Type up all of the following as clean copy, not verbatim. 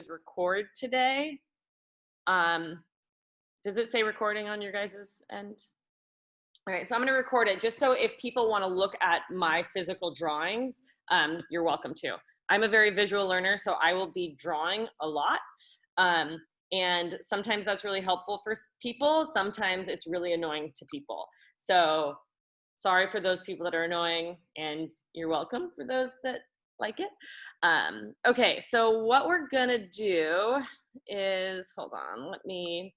record today. Does it say recording on your guys' end? All right, so I'm gonna record it just so if people wanna look at my physical drawings, you're welcome to. I'm a very visual learner, so I will be drawing a lot. And sometimes that's really helpful for people. Sometimes it's really annoying to people. So sorry for those people that are annoying, and you're welcome for those that like it. Okay, so what we're gonna do is, hold on, let me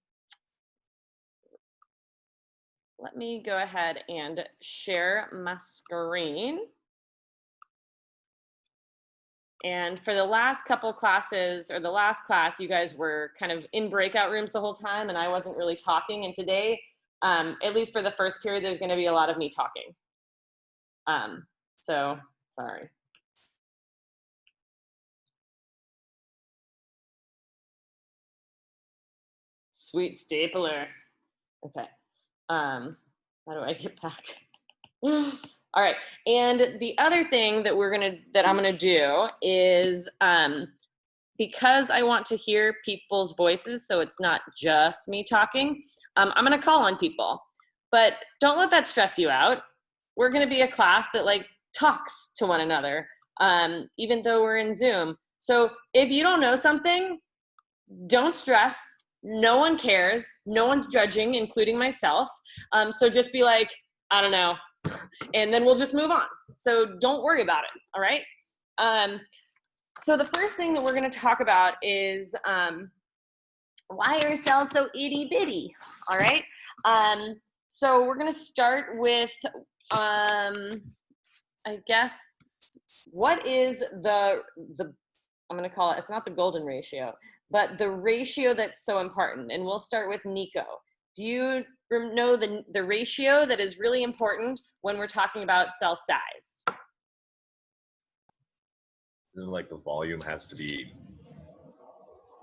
go ahead and share my screen. And for the last couple classes, or the last class, you guys were kind of in breakout rooms the whole time, and I wasn't really talking. And today, at least for the first period, there's gonna be a lot of me talking. So, sorry. Sweet stapler. Okay. How do I get back? All right. And the other thing that I'm gonna do is, because I want to hear people's voices, so it's not just me talking, I'm gonna call on people. But don't let that stress you out. We're gonna be a class that like talks to one another, even though we're in Zoom. So if you don't know something, don't stress. No one cares. No one's judging, including myself. So just be like, I don't know, and then we'll just move on. So don't worry about it, all right? So the first thing that we're gonna talk about is why are cells so itty bitty, all right? So we're gonna start with, I guess, what is the I'm gonna call it, it's not the golden ratio, but the ratio that's so important. And we'll start with Nico. Do you know the ratio that is really important when we're talking about cell size? Like the volume has to be,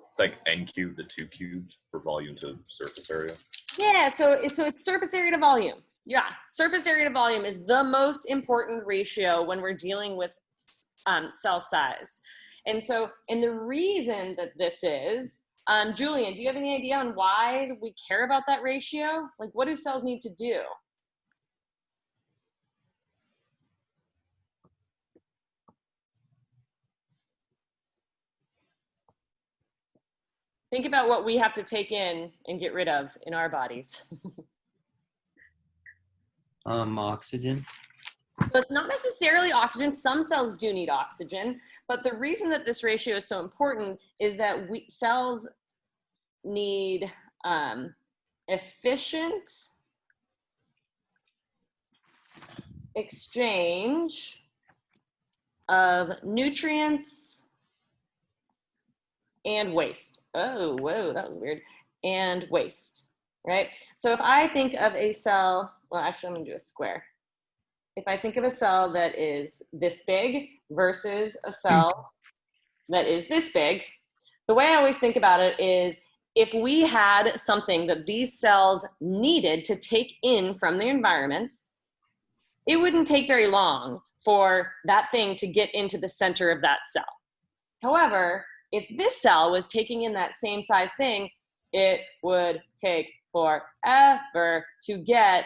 it's like n cubed to 2 cubed for volume to surface area. Yeah, so it's surface area to volume. Yeah, surface area to volume is the most important ratio when we're dealing with cell size. And the reason that this is, Julian, do you have any idea on why we care about that ratio? Like, what do cells need to do? Think about what we have to take in and get rid of in our bodies. Oxygen. So it's not necessarily oxygen. Some cells do need oxygen, but the reason that this ratio is so important is that cells need efficient exchange of nutrients and waste. Oh, whoa, that was weird. And waste, right? So if I think of a cell, well, actually, I'm gonna do a square. If I think of a cell that is this big versus a cell that is this big, the way I always think about it is if we had something that these cells needed to take in from the environment, it wouldn't take very long for that thing to get into the center of that cell. However, if this cell was taking in that same size thing, it would take forever to get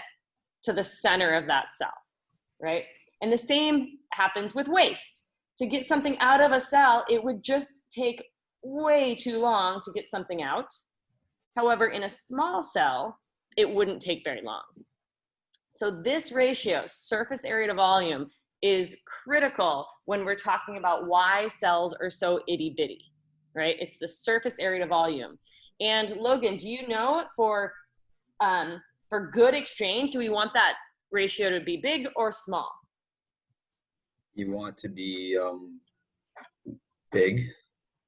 to the center of that cell, right? And the same happens with waste. To get something out of a cell, it would just take way too long to get something out. However, in a small cell, it wouldn't take very long. So this ratio, surface area to volume, is critical when we're talking about why cells are so itty bitty, right? It's the surface area to volume. And Logan, do you know for good exchange, do we want that ratio to be big or small? You want to be big.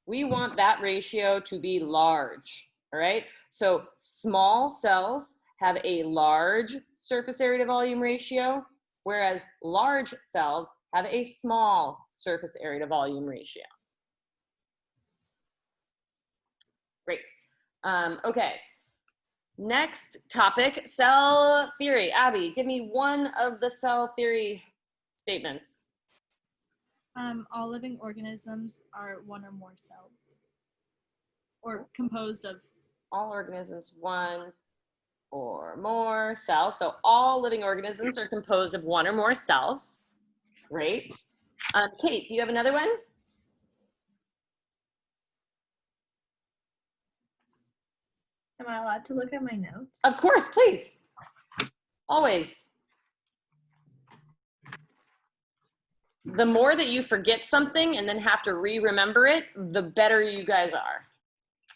We want that ratio to be large, all right? So small cells have a large surface area to volume ratio, whereas large cells have a small surface area to volume ratio. Great. Okay. Next topic, cell theory. Abby, give me one of the cell theory statements. All living organisms are one or more cells. or composed of? All organisms, one or more cells. So all living organisms are composed of one or more cells. Great. Kate, do you have another one? Am I allowed to look at my notes? Of course, please. Always. The more that you forget something and then have to re-remember it, the better you guys are.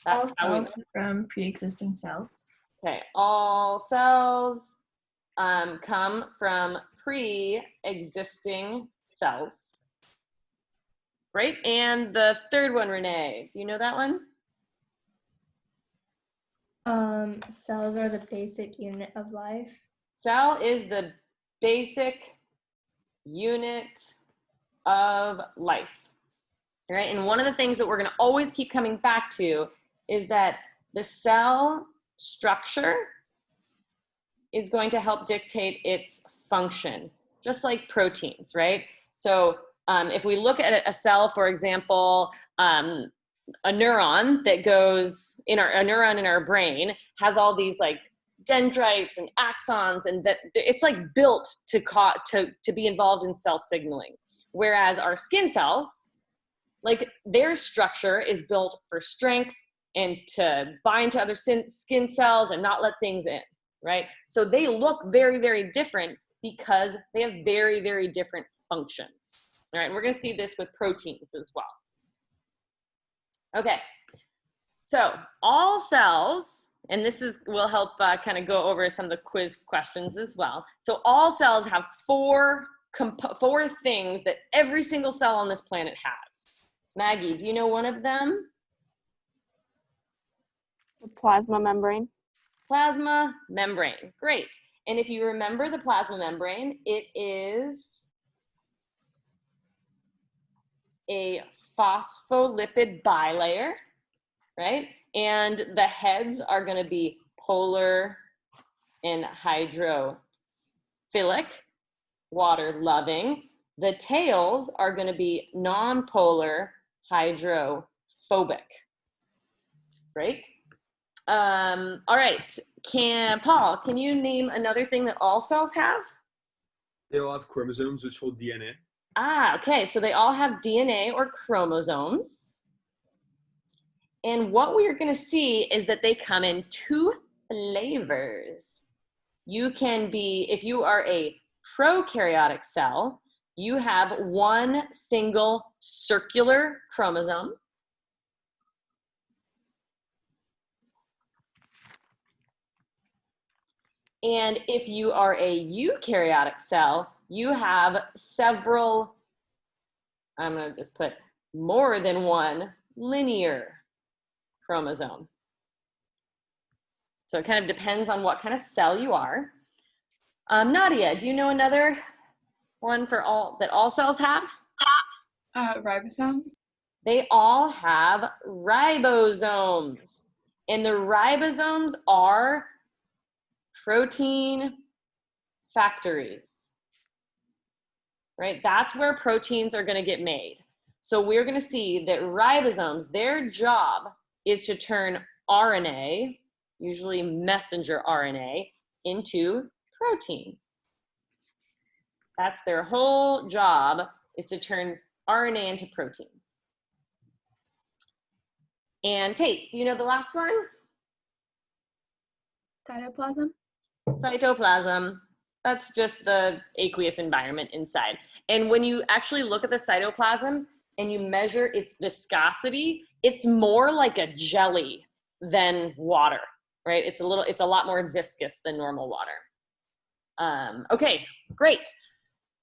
All That's how we. cells are from pre-existing cells. Okay, all cells come from pre-existing cells. Great, and the third one, Renee, do you know that one? Cells are the basic unit of life. Cell is the basic unit of life. All right, and one of the things that we're going to always keep coming back to is that the cell structure is going to help dictate its function, just like proteins, right? So if we look at a cell, for example, a neuron that goes in a neuron in our brain has all these like dendrites and axons, and that it's like built to be involved in cell signaling. Whereas our skin cells, like their structure is built for strength and to bind to other skin cells and not let things in, right? So they look very, very different because they have very, very different functions. All right, and we're gonna see this with proteins as well. Okay, so all cells, and this will help kind of go over some of the quiz questions as well. So all cells have four things that every single cell on this planet has. Maggie, do you know one of them? The plasma membrane. Plasma membrane, great. And if you remember the plasma membrane, it is a phospholipid bilayer, right? And the heads are going to be polar and hydrophilic, water loving. The tails are going to be non-polar, hydrophobic. Great. All right. Paul, can you name another thing that all cells have? They all have chromosomes which hold DNA. Ah, okay. So they all have DNA or chromosomes. And what we are going to see is that they come in two flavors. You can be, if you are a prokaryotic cell, you have one single circular chromosome. And if you are a eukaryotic cell, you have several, I'm going to just put more than one linear chromosome. So it kind of depends on what kind of cell you are. Nadia, do you know another one for all that all cells have? Ribosomes. They all have ribosomes. And the ribosomes are protein factories, right? That's where proteins are going to get made. So we're going to see that ribosomes, their job is to turn RNA, usually messenger RNA, into proteins. That's their whole job, is to turn RNA into proteins. And Tate, do you know the last one? Cytoplasm? Cytoplasm. That's just the aqueous environment inside. And when you actually look at the cytoplasm and you measure its viscosity, it's more like a jelly than water, right? It's a lot more viscous than normal water. Okay, great.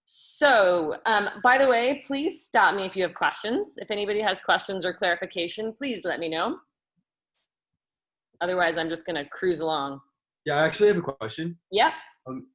So, by the way, please stop me if you have questions. If anybody has questions or clarification, please let me know. Otherwise, I'm just gonna cruise along. Yeah, I actually have a question. Yep.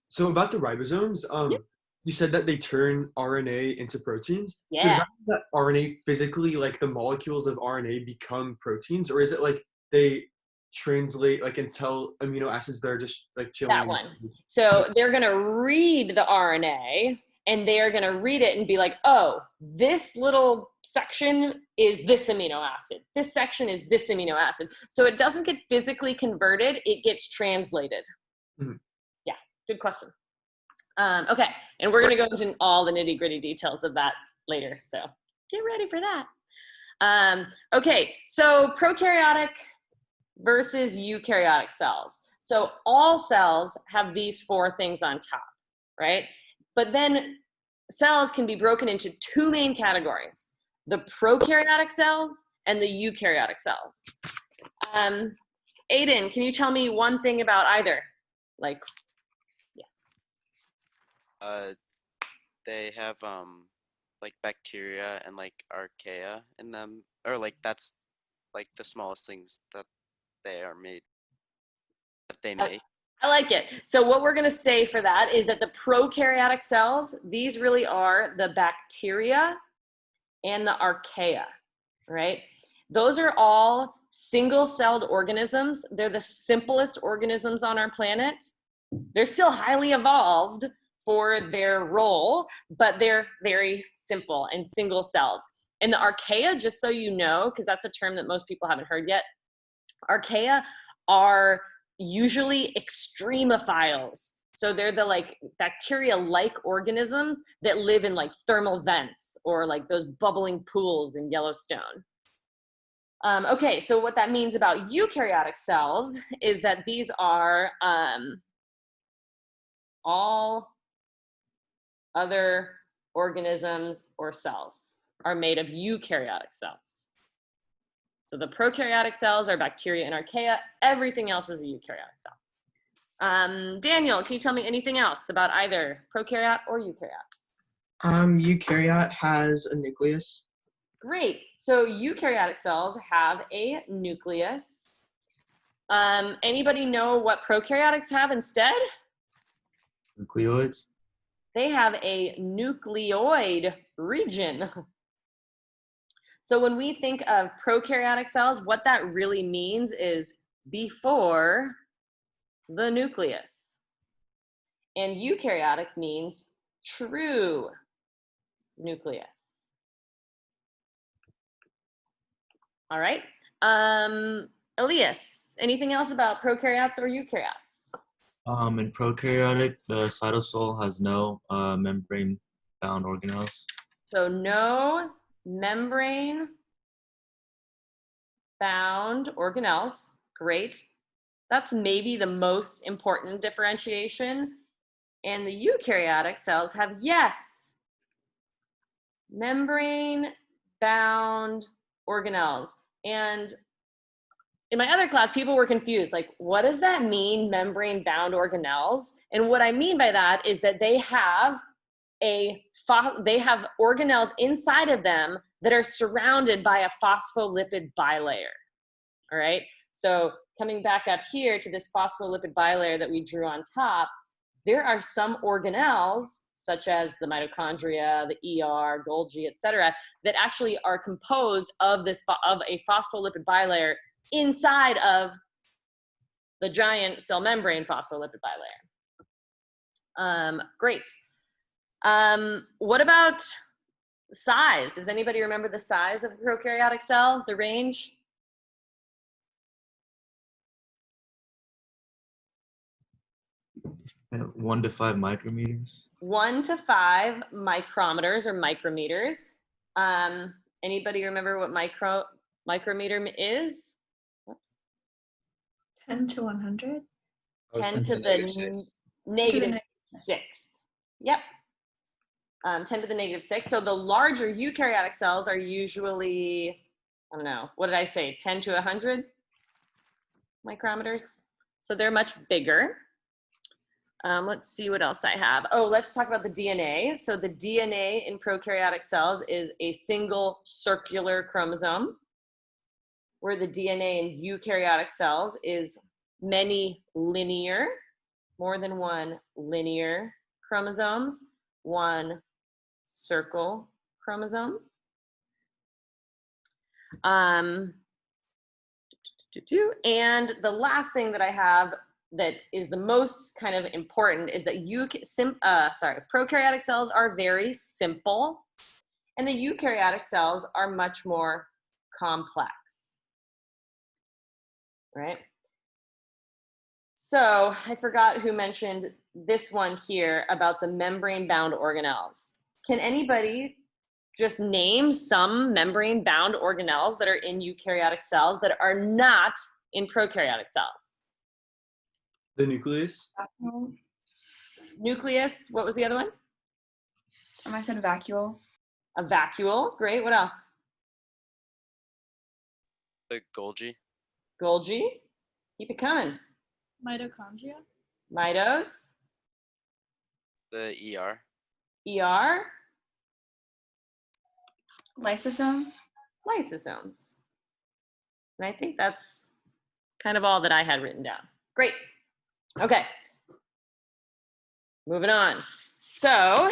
So about the ribosomes, Yep. You said that they turn RNA into proteins. Yeah. So does that mean that RNA physically, like the molecules of RNA become proteins, or is it like they translate like until amino acids that are just like chilling? That one. So they're gonna read the RNA and they're going to read it and be like, oh, this little section is this amino acid. This section is this amino acid. So it doesn't get physically converted, it gets translated. Mhm. Yeah, good question. Okay, and we're going to go into all the nitty gritty details of that later, so get ready for that. Okay, so prokaryotic versus eukaryotic cells. So all cells have these four things on top, right? But then cells can be broken into two main categories, the prokaryotic cells and the eukaryotic cells. Aiden, can you tell me one thing about either? Like, They have like bacteria and like archaea in them, or like that's like the smallest things that they are made that they make. I like it. So what we're going to say for that is that the prokaryotic cells, these really are the bacteria and the archaea, right? Those are all single-celled organisms. They're the simplest organisms on our planet. They're still highly evolved for their role, but they're very simple and single-celled. And the archaea, just so you know, because that's a term that most people haven't heard yet, archaea are usually extremophiles. So they're the like bacteria-like organisms that live in like thermal vents or like those bubbling pools in Yellowstone. Okay, so what that means about eukaryotic cells is that these are all other organisms or cells are made of eukaryotic cells. So the prokaryotic cells are bacteria and archaea. Everything else is a eukaryotic cell. Daniel, can you tell me anything else about either prokaryote or eukaryote? Eukaryote has a nucleus. Great. So eukaryotic cells have a nucleus. Anybody know what prokaryotics have instead? Nucleoids. They have a nucleoid region. So when we think of prokaryotic cells, what that really means is before the nucleus. And eukaryotic means true nucleus. All right. Elias, anything else about prokaryotes or eukaryotes? In prokaryotic, the cytosol has no membrane-bound organelles. So no membrane bound organelles. Great. That's maybe the most important differentiation. And the eukaryotic cells have, yes, membrane bound organelles. And in my other class, people were confused, like, what does that mean, membrane bound organelles? And what I mean by that is that they have organelles inside of them that are surrounded by a phospholipid bilayer. All right, so coming back up here to this phospholipid bilayer that we drew on top, there are some organelles, such as the mitochondria, the ER, Golgi, etc., that actually are composed of a phospholipid bilayer inside of the giant cell membrane phospholipid bilayer. Great. What about size? Does anybody remember the size of a prokaryotic cell, the range? And 1 to 5 micrometers. 1 to 5 micrometers or micrometers. Anybody remember what micrometer is? Whoops. 10 to 100. 10 to the negative 6. Yep. 10 to the negative 6. So the larger eukaryotic cells are usually, I don't know, what did I say? 10 to 100 micrometers. So they're much bigger. Let's see what else I have. Oh, let's talk about the DNA. So the DNA in prokaryotic cells is a single circular chromosome, where the DNA in eukaryotic cells is many linear, more than one linear chromosomes, one circle chromosome. And the last thing that I have that is the most kind of important is that prokaryotic cells are very simple, and the eukaryotic cells are much more complex, right? So I forgot who mentioned this one here about the membrane-bound organelles. Can anybody just name some membrane-bound organelles that are in eukaryotic cells that are not in prokaryotic cells? The nucleus. Nucleus, what was the other one? I said vacuole. A vacuole, great. What else? The Golgi. Golgi, keep it coming. Mitochondria. Mitos, The ER. ER, Lysosome. lysosomes. And I think that's kind of all that I had written down. Great. Okay. Moving on. So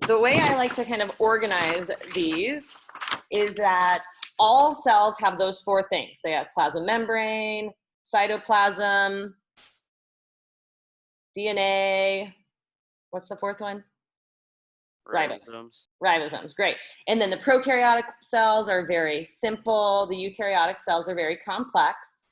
the way I like to kind of organize these is that all cells have those four things. They have plasma membrane, cytoplasm, DNA. What's the fourth one? Ribosomes. Ribosomes, great. And then the prokaryotic cells are very simple. The eukaryotic cells are very complex.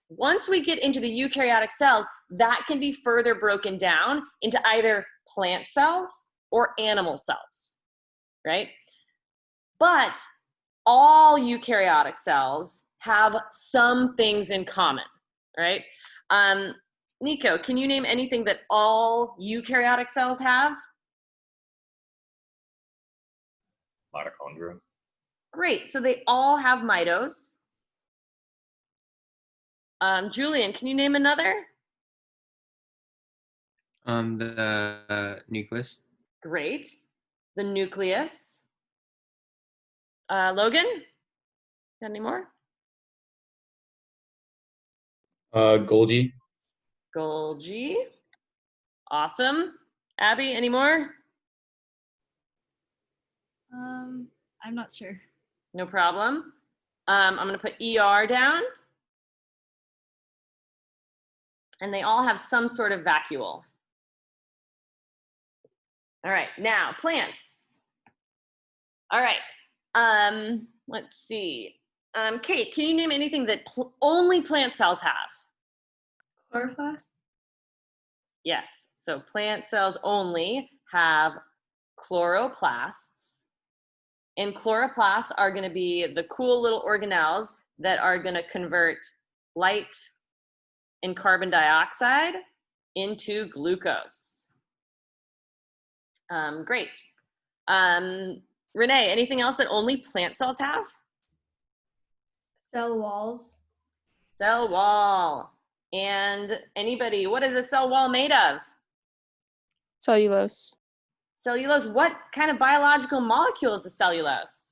Once we get into the eukaryotic cells, that can be further broken down into either plant cells or animal cells, right? But all eukaryotic cells have some things in common, right? Nico, can you name anything that all eukaryotic cells have? Mitochondria. Great, so they all have mitos. Julian, can you name another? The nucleus. Great, the nucleus. Logan, got any more? Golgi. Golgi, awesome. Abby, any more? I'm not sure. No problem. I'm gonna put ER down. And they all have some sort of vacuole. All right, now plants. All right, let's see. Kate, can you name anything that only plant cells have? Chloroplast. Yes, so plant cells only have chloroplasts. And chloroplasts are going to be the cool little organelles that are going to convert light and carbon dioxide into glucose. Great. Renee, anything else that only plant cells have? Cell walls. Cell wall. And anybody, what is a cell wall made of? Cellulose. Cellulose. What kind of biological molecule is the cellulose?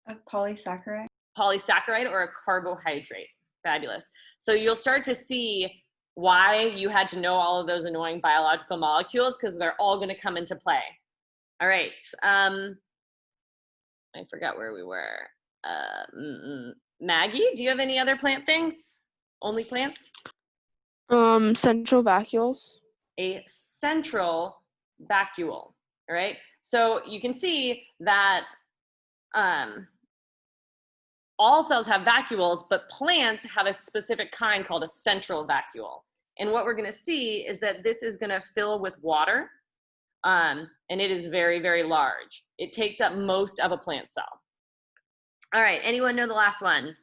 A polysaccharide. Polysaccharide or a carbohydrate. Fabulous. So you'll start to see why you had to know all of those annoying biological molecules, because they're all going to come into play. All right. I forgot where we were. Maggie, do you have any other plant things? Only plant? Central vacuoles. A central vacuole. All right. So you can see that all cells have vacuoles, but plants have a specific kind called a central vacuole. And what we're going to see is that this is going to fill with water, and it is very, very large. It takes up most of a plant cell. All right, anyone know the last one?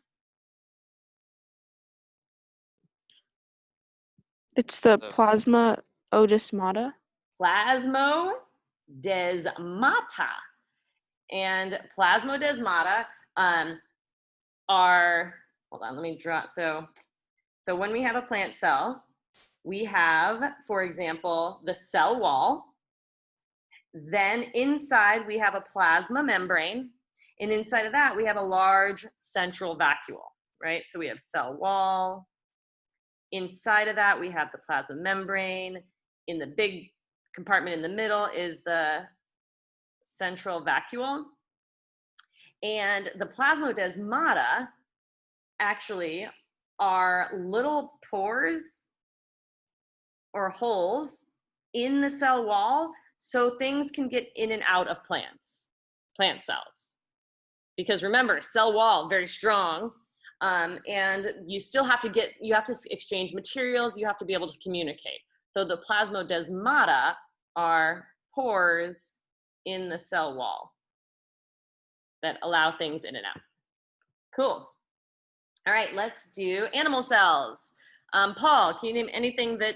It's the plasma odesmata. Plasmodesmata. And plasmodesmata are, hold on, let me draw. So when we have a plant cell, we have, for example, the cell wall. Then inside we have a plasma membrane. And inside of that, we have a large central vacuole, right? So we have cell wall. Inside of that, we have the plasma membrane. In the big compartment in the middle is the central vacuole. And the plasmodesmata actually are little pores or holes in the cell wall so things can get in and out of plants, plant cells. Because remember, cell wall, very strong, and you still have to exchange materials, you have to be able to communicate. So the plasmodesmata are pores in the cell wall that allow things in and out. Cool. All right, let's do animal cells. Paul, can you name anything that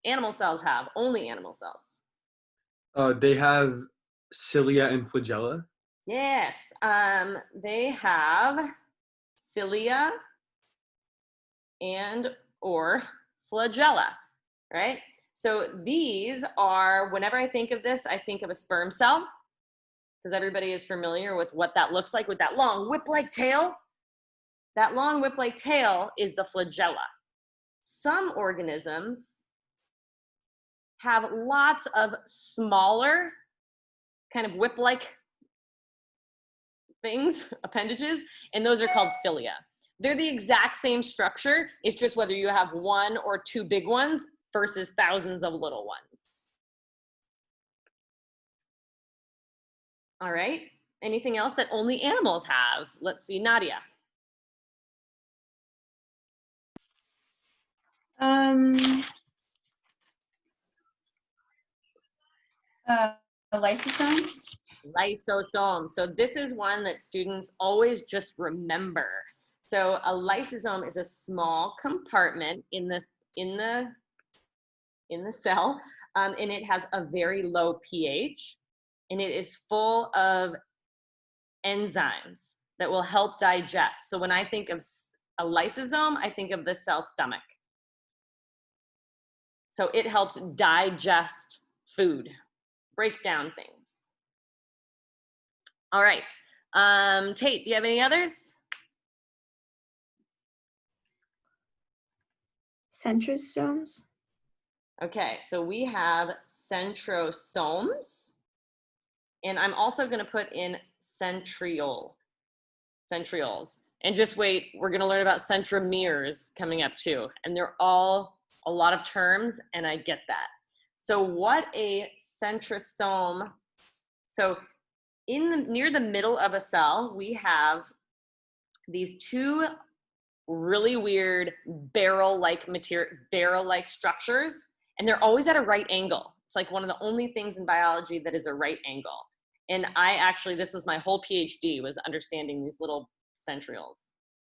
animal cells have? Only animal cells. They have cilia and flagella. Yes, they have cilia and or flagella, right? So these are, whenever I think of this, I think of a sperm cell, because everybody is familiar with what that looks like with that long whip-like tail. That long whip-like tail is the flagella. Some organisms have lots of smaller kind of whip-like things, appendages, and those are called cilia. They're the exact same structure. It's just whether you have one or two big ones versus thousands of little ones. All right, anything else that only animals have? Let's see, Nadia. Lysosomes. Lysosome. So this is one that students always just remember. So a lysosome is a small compartment in the cell, and it has a very low pH, and it is full of enzymes that will help digest. So when I think of a lysosome, I think of the cell stomach. So it helps digest food, break down things. All right, Tate, do you have any others? Centrosomes. Okay, so we have centrosomes, and I'm also going to put in centrioles. And just wait, we're going to learn about centromeres coming up too, and they're all a lot of terms, and I get that. So what a centrosome, so near the middle of a cell, we have these two really weird barrel-like structures, and they're always at a right angle. It's like one of the only things in biology that is a right angle. And this was my whole PhD, was understanding these little centrioles,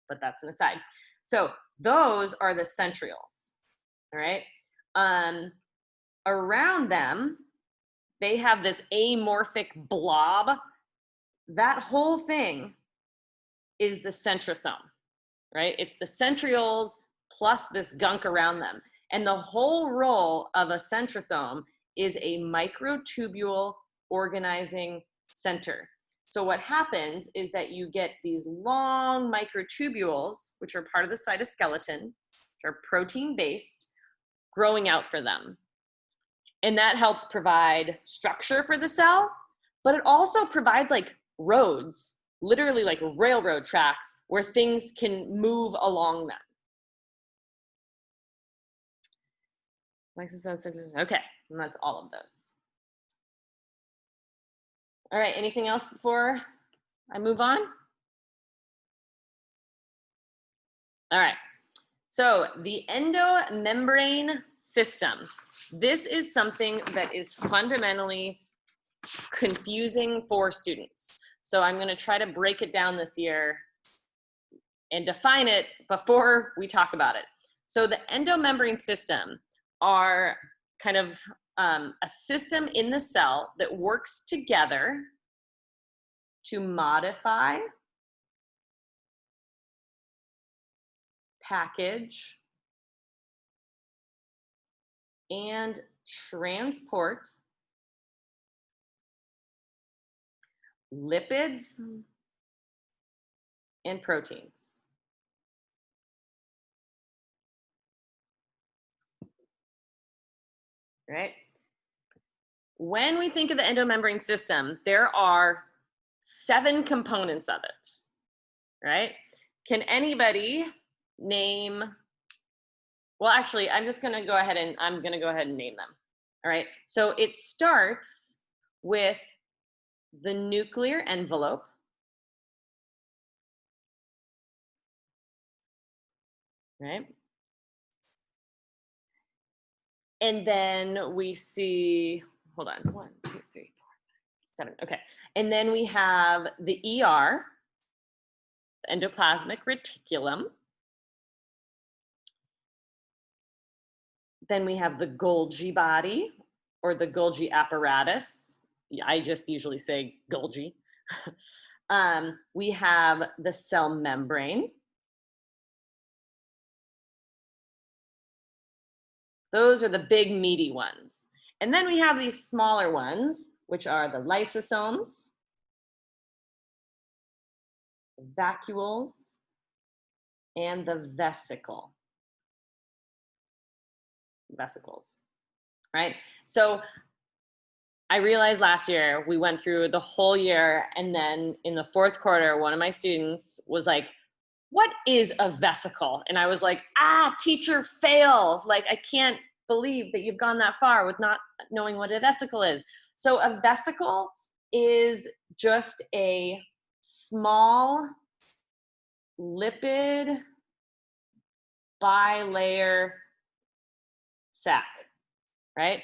but that's an aside. So those are the centrioles, all right? Around them, they have this amorphic blob. That whole thing is the centrosome, right? It's the centrioles plus this gunk around them. And the whole role of a centrosome is a microtubule organizing center. So what happens is that you get these long microtubules, which are part of the cytoskeleton, which are protein-based, growing out for them. And that helps provide structure for the cell, but it also provides like roads, literally like railroad tracks where things can move along them. Okay, and that's all of those. All right, anything else before I move on? All right, so the endomembrane system. This is something that is fundamentally confusing for students. So I'm gonna try to break it down this year and define it before we talk about it. So the endomembrane system are kind of a system in the cell that works together to modify, package, and transport lipids and proteins. Right? When we think of the endomembrane system, there are 7 components of it, right? Can anybody name, well, actually, I'm just gonna go ahead and name them. All right, so it starts with the nuclear envelope. Right? And then we see, hold on, 1, 2, 3, 4, 5, 7. Okay. And then we have the ER, the endoplasmic reticulum. Then we have the Golgi body or the Golgi apparatus. I just usually say Golgi. We have the cell membrane. Those are the big meaty ones. And then we have these smaller ones, which are the lysosomes, vacuoles, and the vesicles, right? So I realized last year we went through the whole year, and then in the 4th quarter, one of my students was like, what is a vesicle? And I was like, teacher, fail. Like, I can't believe that you've gone that far with not knowing what a vesicle is. So a vesicle is just a small lipid bilayer sac, right?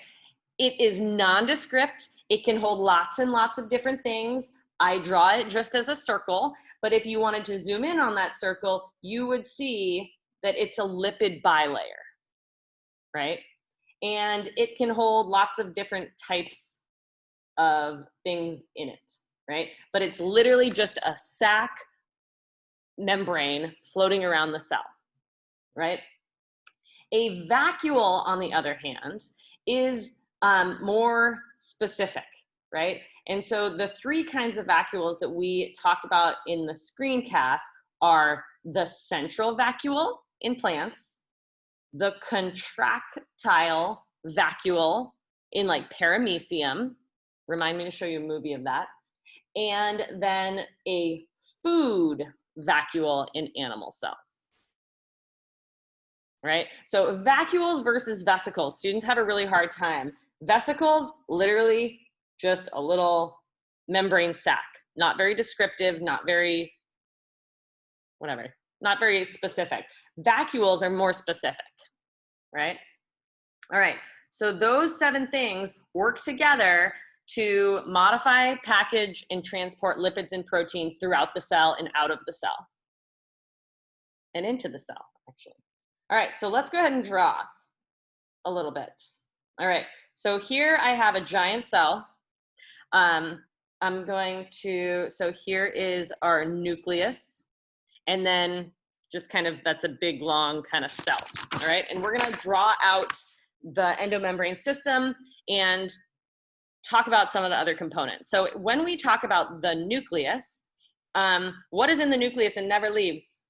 It is nondescript. It can hold lots and lots of different things. I draw it just as a circle, but if you wanted to zoom in on that circle, you would see that it's a lipid bilayer, right? And it can hold lots of different types of things in it, right? But it's literally just a sac membrane floating around the cell, right? A vacuole, on the other hand, is more specific, right? And so the 3 kinds of vacuoles that we talked about in the screencast are the central vacuole in plants, the contractile vacuole in like paramecium, remind me to show you a movie of that, and then a food vacuole in animal cells. Right? So vacuoles versus vesicles. Students have a really hard time. Vesicles, literally just a little membrane sac. Not very descriptive, not very, whatever, not very specific. Vacuoles are more specific, right? All right, so those 7 things work together to modify, package, and transport lipids and proteins throughout the cell and out of the cell. And into the cell, actually. All right, so let's go ahead and draw a little bit. All right, so here I have a giant cell. I'm going to, so here is our nucleus, and then just kind of, that's a big, long kind of cell, all right? And we're gonna draw out the endomembrane system and talk about some of the other components. So when we talk about the nucleus, what is in the nucleus and never leaves?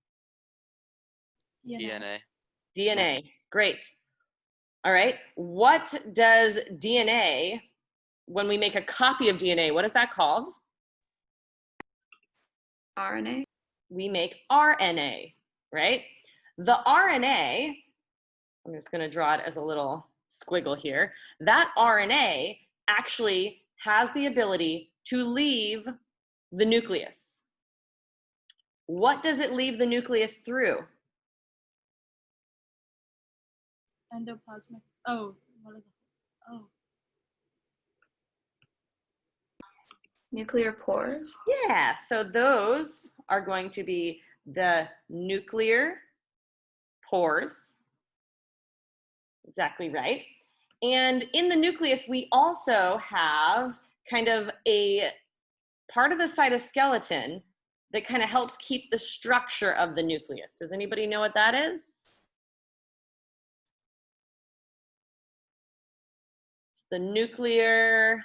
DNA. DNA, great. All right, what does DNA, when we make a copy of DNA, what is that called? RNA. We make RNA, right? The RNA, I'm just gonna draw it as a little squiggle here. That RNA actually has the ability to leave the nucleus. What does it leave the nucleus through? Endoplasmic. Oh, what are those? Oh. Nuclear pores. Yeah, so those are going to be the nuclear pores. Exactly right. And in the nucleus, we also have kind of a part of the cytoskeleton that kind of helps keep the structure of the nucleus. Does anybody know what that is? It's the nuclear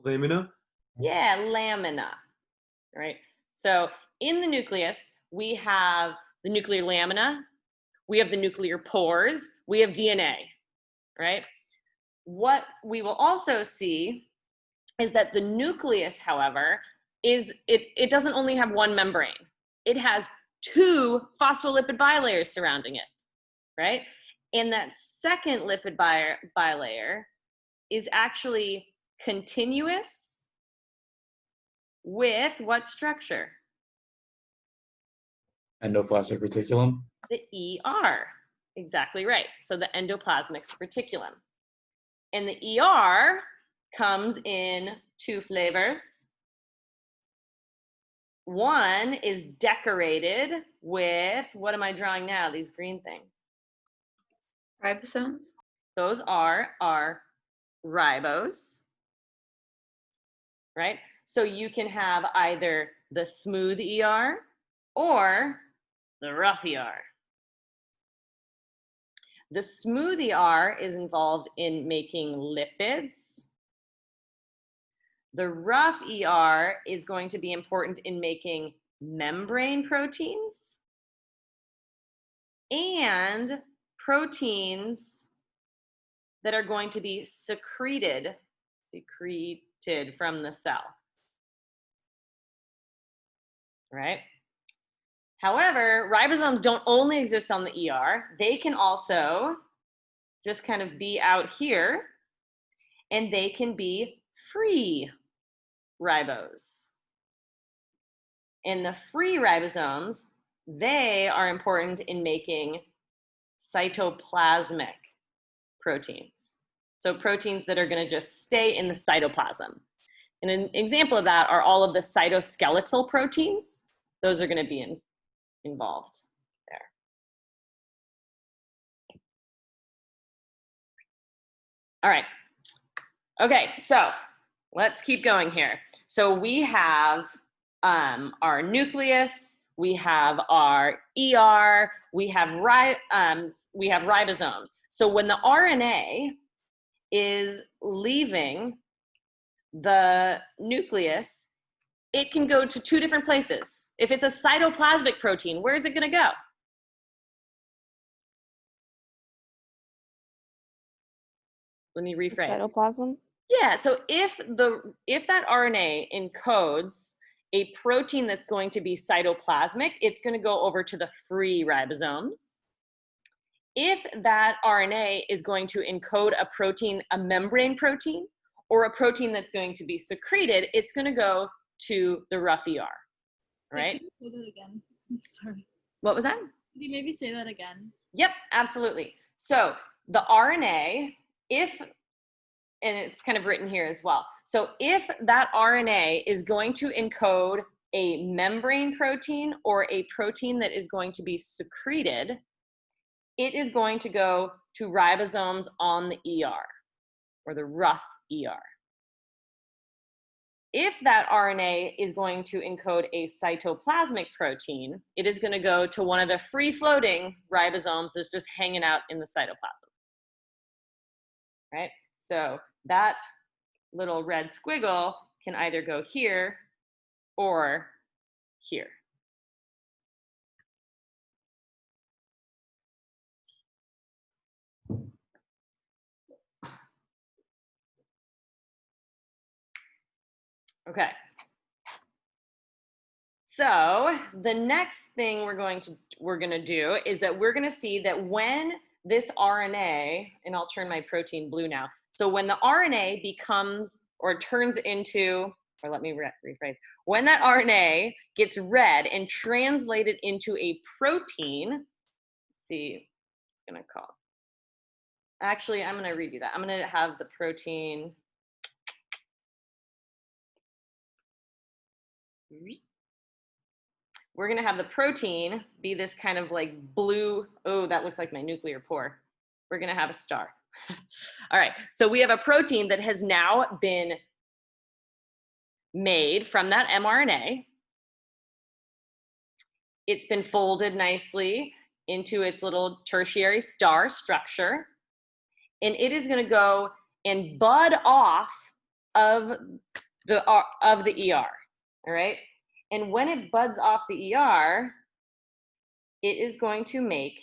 Lamina? Yeah, lamina, right? So in the nucleus, we have the nuclear lamina, we have the nuclear pores, we have DNA, right? What we will also see is that the nucleus, however, it doesn't only have one membrane. It has 2 phospholipid bilayers surrounding it, right? And that second lipid bilayer is actually continuous with what structure? Endoplasmic reticulum. The ER, exactly right. So the endoplasmic reticulum. And the ER comes in 2 flavors. One is decorated with, what am I drawing now? These green things. Ribosomes. Those are our ribose, right? So you can have either the smooth ER or the rough ER. The smooth ER is involved in making lipids. The rough ER is going to be important in making membrane proteins and proteins that are going to be secreted from the cell, right? However, ribosomes don't only exist on the ER, they can also just kind of be out here, and they can be free ribose. And the free ribosomes, they are important in making cytoplasmic proteins. So proteins that are going to just stay in the cytoplasm. And an example of that are all of the cytoskeletal proteins. Those are going to be involved there. All right. Okay, so let's keep going here. So we have our nucleus, we have our ER, we have ribosomes. So when the RNA is leaving the nucleus, it can go to 2 different places. If it's a cytoplasmic protein, where is it going to go? Let me The rephrase. cytoplasm. Yeah, so if that RNA encodes a protein that's going to be cytoplasmic, it's going to go over to the free ribosomes. If that RNA is going to encode a protein, a membrane protein, or a protein that's going to be secreted, it's going to go to the rough ER, right? Could you say that again? Sorry. What was that? Could you maybe say that again? Yep, absolutely. So the RNA, and it's kind of written here as well. So if that RNA is going to encode a membrane protein or a protein that is going to be secreted, it is going to go to ribosomes on the ER, or the rough ER. If that RNA is going to encode a cytoplasmic protein, it is going to go to one of the free-floating ribosomes that's just hanging out in the cytoplasm, right? So that little red squiggle can either go here or here. Okay. So the next thing we're going to do is that we're going to see that when this RNA, and I'll turn my protein blue now. So when the RNA becomes or turns into, or let me rephrase, when that RNA gets read and translated into a protein, let's see, I'm going to call. Actually, I'm going to redo that. I'm going to have the protein. We're going to have the protein be this kind of like blue. Oh, that looks like my nuclear pore. We're going to have a star. All right. So we have a protein that has now been made from that mRNA. It's been folded nicely into its little tertiary star structure. And it is going to go and bud off of the ER. All right. And when it buds off the ER, it is going to make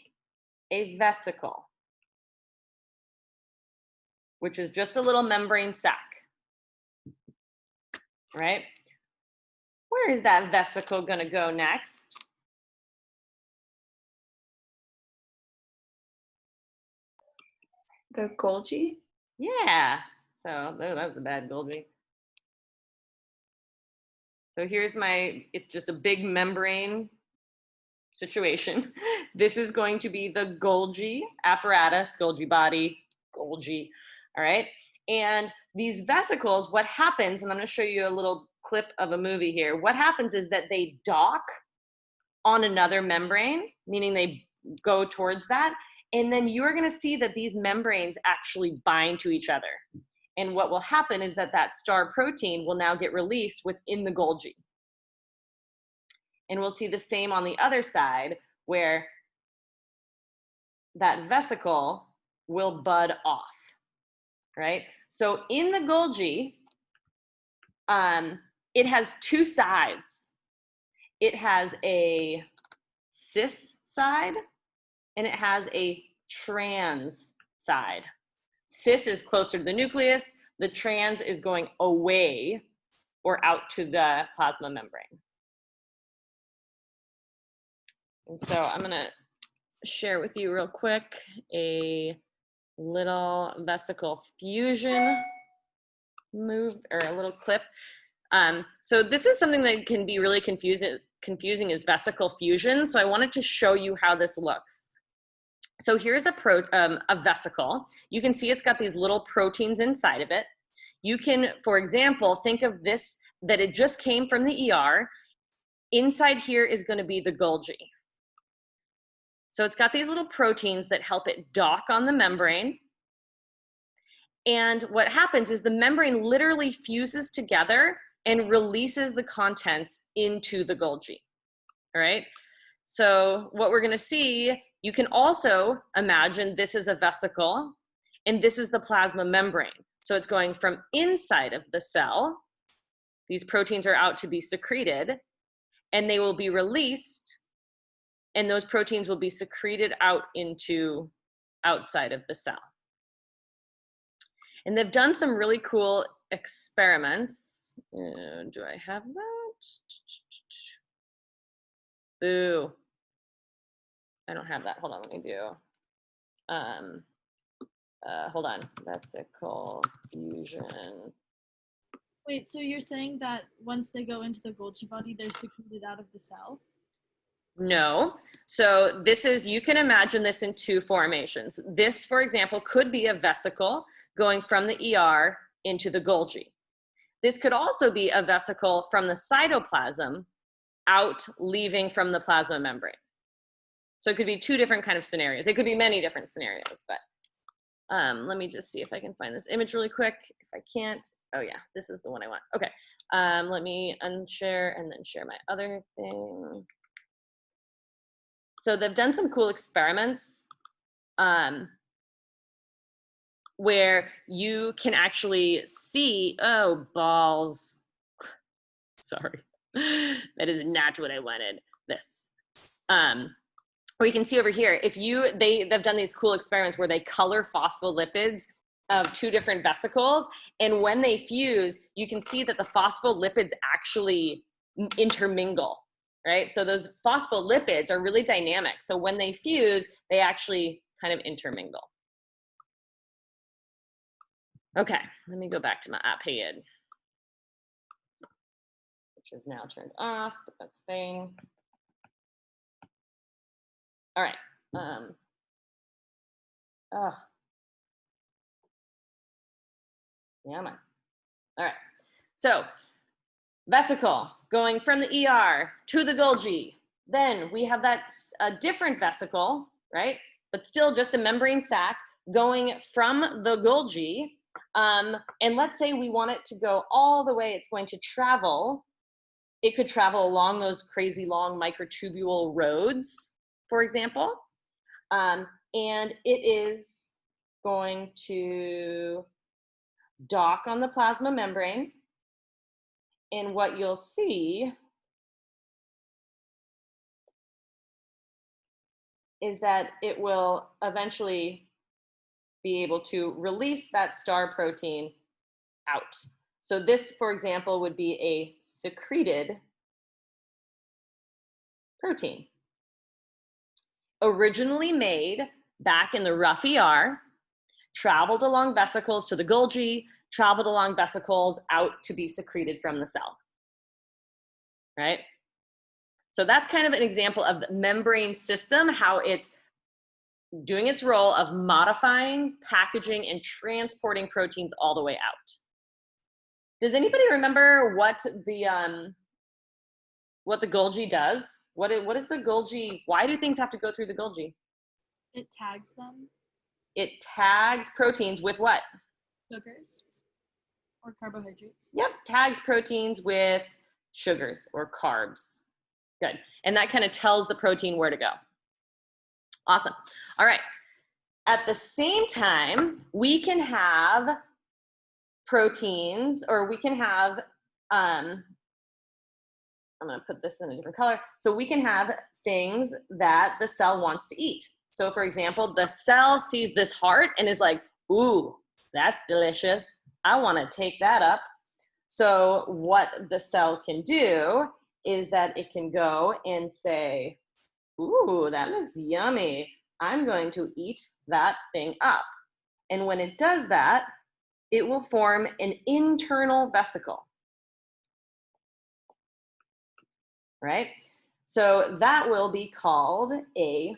a vesicle, which is just a little membrane sac, right? Where is that vesicle going to go next? The Golgi? Yeah. So that was a bad Golgi. So here's it's just a big membrane situation. This is going to be the Golgi apparatus, Golgi body, Golgi, all right? And these vesicles, what happens, and I'm gonna show you a little clip of a movie here. What happens is that they dock on another membrane, meaning they go towards that, and then you're gonna see that these membranes actually bind to each other. And what will happen is that that star protein will now get released within the Golgi. And we'll see the same on the other side, where that vesicle will bud off, right? So in the Golgi, it has two sides. It has a cis side and it has a trans side. Cis is closer to the nucleus. The trans is going away or out to the plasma membrane. And so I'm gonna share with you real quick a little vesicle fusion move, or a little clip. So this is something that can be really confusing is vesicle fusion. So I wanted to show you how this looks. So here's a vesicle. You can see it's got these little proteins inside of it. You can, for example, think of this, that it just came from the ER. Inside here is going to be the Golgi. So it's got these little proteins that help it dock on the membrane. And what happens is the membrane literally fuses together and releases the contents into the Golgi, all right? So what we're gonna see, you can also imagine this is a vesicle and this is the plasma membrane. So it's going from inside of the cell. These proteins are out to be secreted and they will be released, and those proteins will be secreted out into outside of the cell. And they've done some really cool experiments. Do I have that? Boo. I don't have that. Hold on, let me do. Hold on, vesicle fusion. Wait, so you're saying that once they go into the Golgi body, they're secreted out of the cell? No. So this is, you can imagine this in two formations. This, for example, could be a vesicle going from the ER into the Golgi. This could also be a vesicle from the cytoplasm out, leaving from the plasma membrane. So it could be two different kind of scenarios. It could be many different scenarios, but let me just see if I can find this image really quick. If I can't, oh yeah, this is the one I want. Okay, let me unshare and then share my other thing. So they've done some cool experiments where you can actually see, oh, balls. Sorry, that is not what I wanted. This. Or you can see over here, if they've done these cool experiments where they color phospholipids of two different vesicles, and when they fuse, you can see that the phospholipids actually intermingle. Right? So those phospholipids are really dynamic. So when they fuse, they actually kind of intermingle. Okay, let me go back to my iPad, which is now turned off, but that's fine. All right. Yeah, man. All right. So vesicle going from the ER to the Golgi. Then we have that different vesicle, right? But still just a membrane sac going from the Golgi. And let's say we want it to go all the way, it's going to travel. It could travel along those crazy long microtubule roads, for example. And it is going to dock on the plasma membrane. And what you'll see is that it will eventually be able to release that star protein out. So this, for example, would be a secreted protein. Originally made back in the rough ER traveled along vesicles to the Golgi, traveled along vesicles out to be secreted from the cell, right? So that's kind of an example of the membrane system, how it's doing its role of modifying, packaging, and transporting proteins all the way out. Does anybody remember what the Golgi does? What is the Golgi? Why do things have to go through the Golgi? It tags them. It tags proteins with what? Sugars or carbohydrates. Yep, tags proteins with sugars or carbs. Good. And that kind of tells the protein where to go. Awesome. All right. At the same time, we can have proteins, or we can have, I'm going to put this in a different color. So we can have things that the cell wants to eat. So for example, the cell sees this heart and is like, ooh, that's delicious. I want to take that up. So what the cell can do is that it can go and say, ooh, that looks yummy. I'm going to eat that thing up. And when it does that, it will form an internal vesicle, right? So that will be called a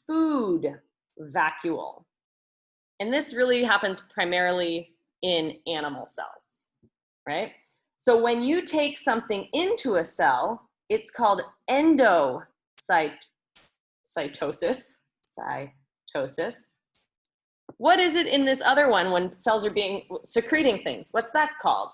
food vacuole. And this really happens primarily in animal cells, right? So when you take something into a cell, it's called endocytosis. What is it in this other one when cells are secreting things? What's that called?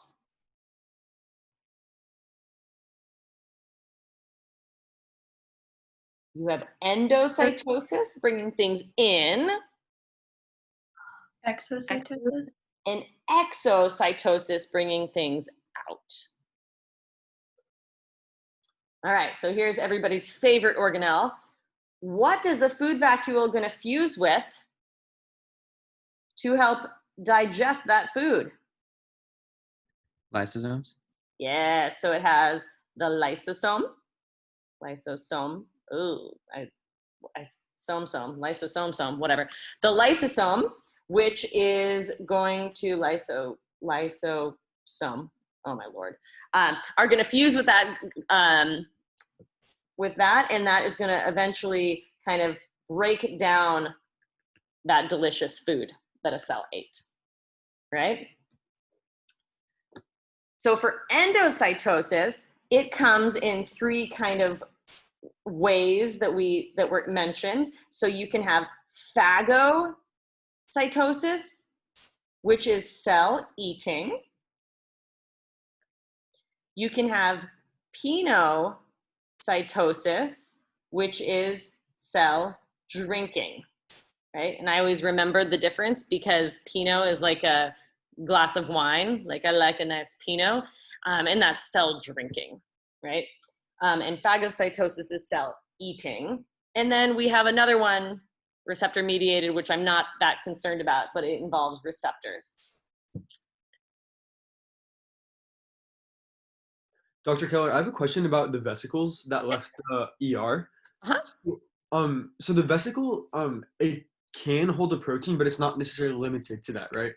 You have endocytosis, bringing things in. Exocytosis. And exocytosis, bringing things out. All right, so here's everybody's favorite organelle. What is the food vacuole going to fuse with to help digest that food? Lysosomes? Yeah, so it has the lysosome, lysosome, whatever. The lysosome, which is going to lysosome, oh my Lord, are going to fuse with that, and that is going to eventually kind of break down that delicious food that a cell ate, right? So for endocytosis, it comes in three kind of ways that were mentioned. So you can have phagocytosis, which is cell eating. You can have pinocytosis, which is cell drinking, right? And I always remember the difference because Pinot is like a glass of wine, like I like a nice Pinot, and that's cell drinking, right? And phagocytosis is cell eating. And then we have another one, receptor mediated, which I'm not that concerned about, but it involves receptors. Dr. Keller, I have a question about the vesicles that left the ER. So the vesicle, it can hold a protein, but it's not necessarily limited to that, right?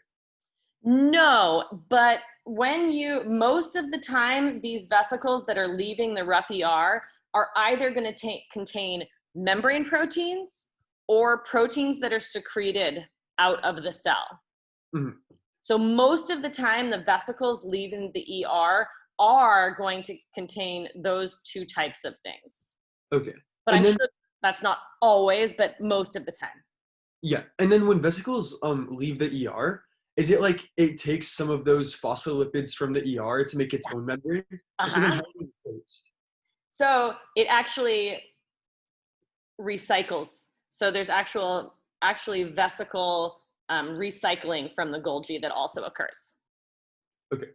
No, but most of the time, these vesicles that are leaving the rough ER are either going to contain membrane proteins or proteins that are secreted out of the cell. Mm-hmm. So most of the time, the vesicles leaving the ER are going to contain those two types of things. Okay. But I'm sure that's not always, but most of the time. Yeah. And then when vesicles leave the ER, is it like it takes some of those phospholipids from the ER to make its own membrane? So it actually recycles. So there's actually vesicle recycling from the Golgi that also occurs. Okay.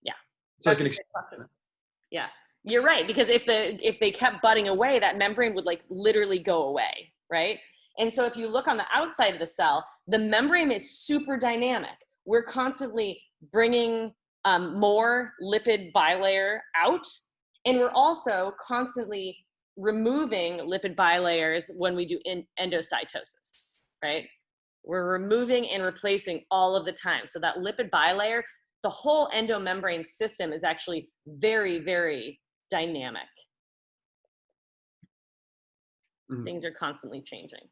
Yeah. So That's a good question. Yeah, you're right, because if they kept budding away, that membrane would like literally go away, right? And so if you look on the outside of the cell, the membrane is super dynamic. We're constantly bringing more lipid bilayer out, and we're also constantly removing lipid bilayers when we do endocytosis, right? We're removing and replacing all of the time. So that lipid bilayer, the whole endomembrane system is actually very, very dynamic. Things are constantly changing.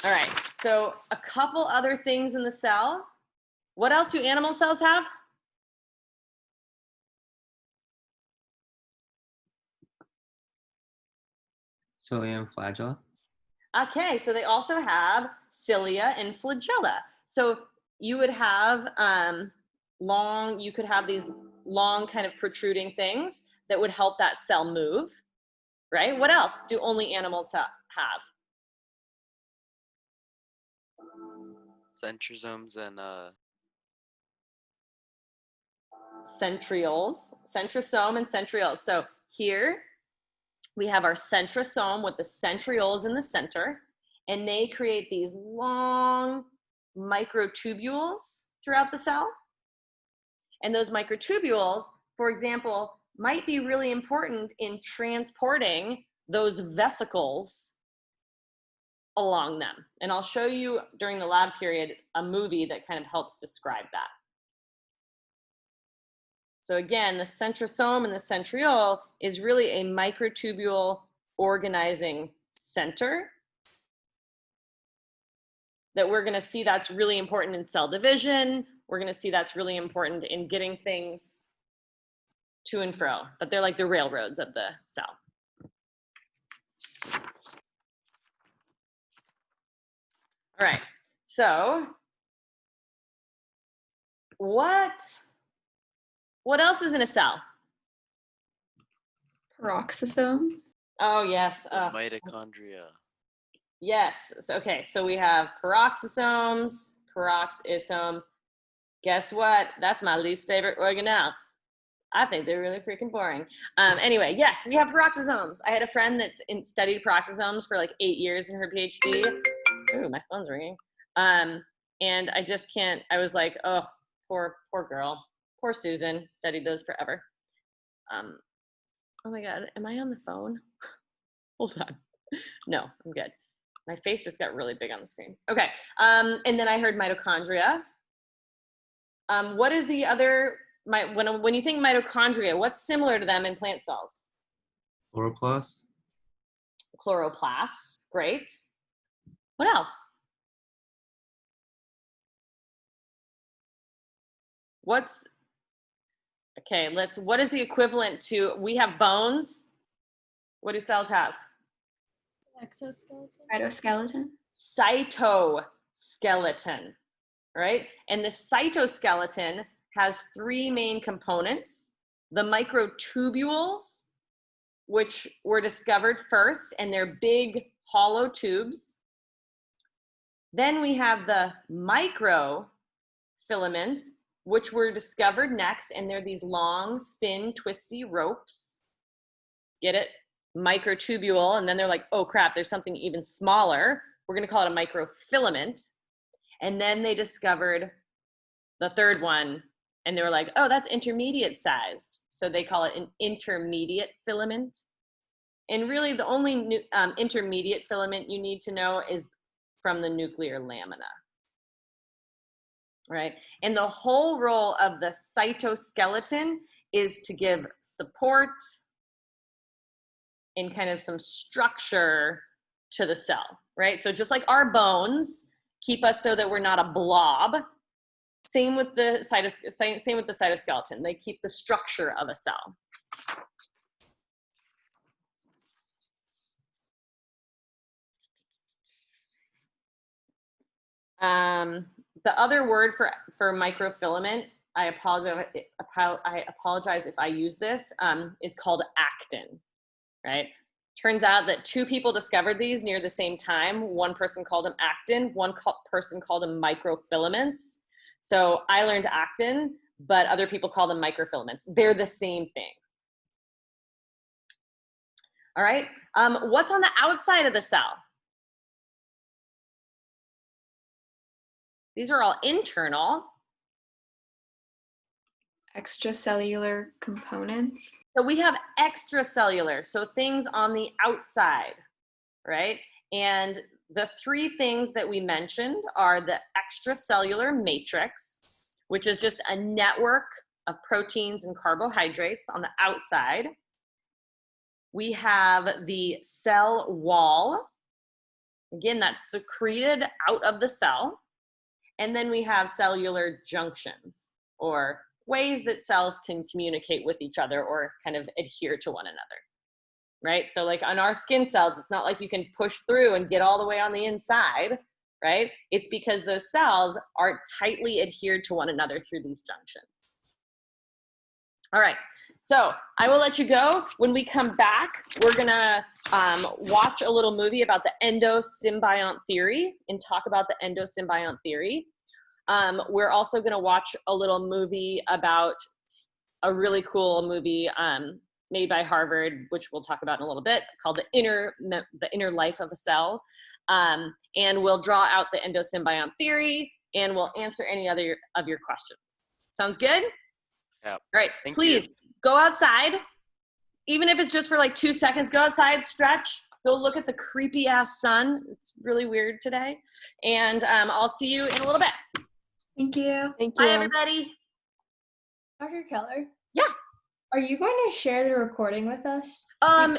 All right, so a couple other things in the cell. What else do animal cells have? Cilia and flagella. Okay, so they also have cilia and flagella. So you would have you could have these long kind of protruding things that would help that cell move, right? What else do only animals have? Centrosomes and Centrioles, centrosome and centrioles. So here we have our centrosome with the centrioles in the center, and they create these long microtubules throughout the cell. And those microtubules, for example, might be really important in transporting those vesicles along them. And I'll show you during the lab period a movie that kind of helps describe that. So again, the centrosome and the centriole is really a microtubule organizing center that we're going to see that's really important in cell division. We're going to see that's really important in getting things to and fro, but they're like the railroads of the cell. All right, so what else is in a cell? Peroxisomes. Oh, yes. mitochondria. Yes. So, okay, so we have peroxisomes. Guess what? That's my least favorite organelle. I think they're really freaking boring. Anyway, yes, we have peroxisomes. I had a friend that studied peroxisomes for like 8 years in her PhD. Ooh, my phone's ringing. And I just can't, I was like, oh, poor girl. Poor Susan, studied those forever. Oh my God, am I on the phone? Hold on. No, I'm good. My face just got really big on the screen. Okay, and then I heard mitochondria. What is the other, when you think mitochondria, what's similar to them in plant cells? Chloroplasts. Chloroplasts, great. What else? What is the equivalent to, we have bones. What do cells have? Exoskeleton. Cytoskeleton. Cytoskeleton, right? And the cytoskeleton has 3 main components. The microtubules, which were discovered first, and they're big hollow tubes. Then we have the microfilaments, which were discovered next, and they're these long, thin, twisty ropes. Get it? Microtubule, and then they're like, oh crap, there's something even smaller. We're gonna call it a microfilament. And then they discovered the third one, and they were like, oh, that's intermediate sized. So they call it an intermediate filament. And really the only intermediate filament you need to know is from the nuclear lamina. Right? And the whole role of the cytoskeleton is to give support and kind of some structure to the cell, right? So just like our bones keep us so that we're not a blob, same with the cytoskeleton. They keep the structure of a cell. The other word for microfilament, I apologize if I use this, is called actin, right? Turns out that 2 people discovered these near the same time. One person called them actin, one person called them microfilaments. So I learned actin, but other people call them microfilaments. They're the same thing. All right, what's on the outside of the cell? These are all internal. Extracellular components. So we have extracellular, so things on the outside, right? And the three things that we mentioned are the extracellular matrix, which is just a network of proteins and carbohydrates on the outside. We have the cell wall. Again, that's secreted out of the cell. And then we have cellular junctions, or ways that cells can communicate with each other or kind of adhere to one another, right? So like on our skin cells, it's not like you can push through and get all the way on the inside, right? It's because those cells are tightly adhered to one another through these junctions. All right, so I will let you go. When we come back, we're gonna watch a little movie about the endosymbiont theory and talk about the endosymbiont theory. We're also gonna watch a little movie about a really cool movie made by Harvard, which we'll talk about in a little bit, called The Inner Life of a Cell. And we'll draw out the endosymbiont theory, and we'll answer any other of your questions. Sounds good? Yeah. All right, Thank please you. go outside. Even if it's just for like 2 seconds, go outside, stretch, go look at the creepy ass sun. It's really weird today. And I'll see you in a little bit. Thank you. Thank you. Bye, everybody. Dr. Keller? Yeah. Are you going to share the recording with us?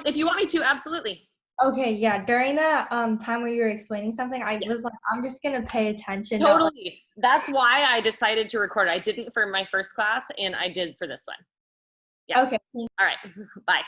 If you want me to, absolutely. Okay, yeah. During that time where you were explaining something, I was like, I'm just gonna pay attention. Totally. That's why I decided to record it. I didn't for my first class, and I did for this one. Yeah. Okay. All right. Bye.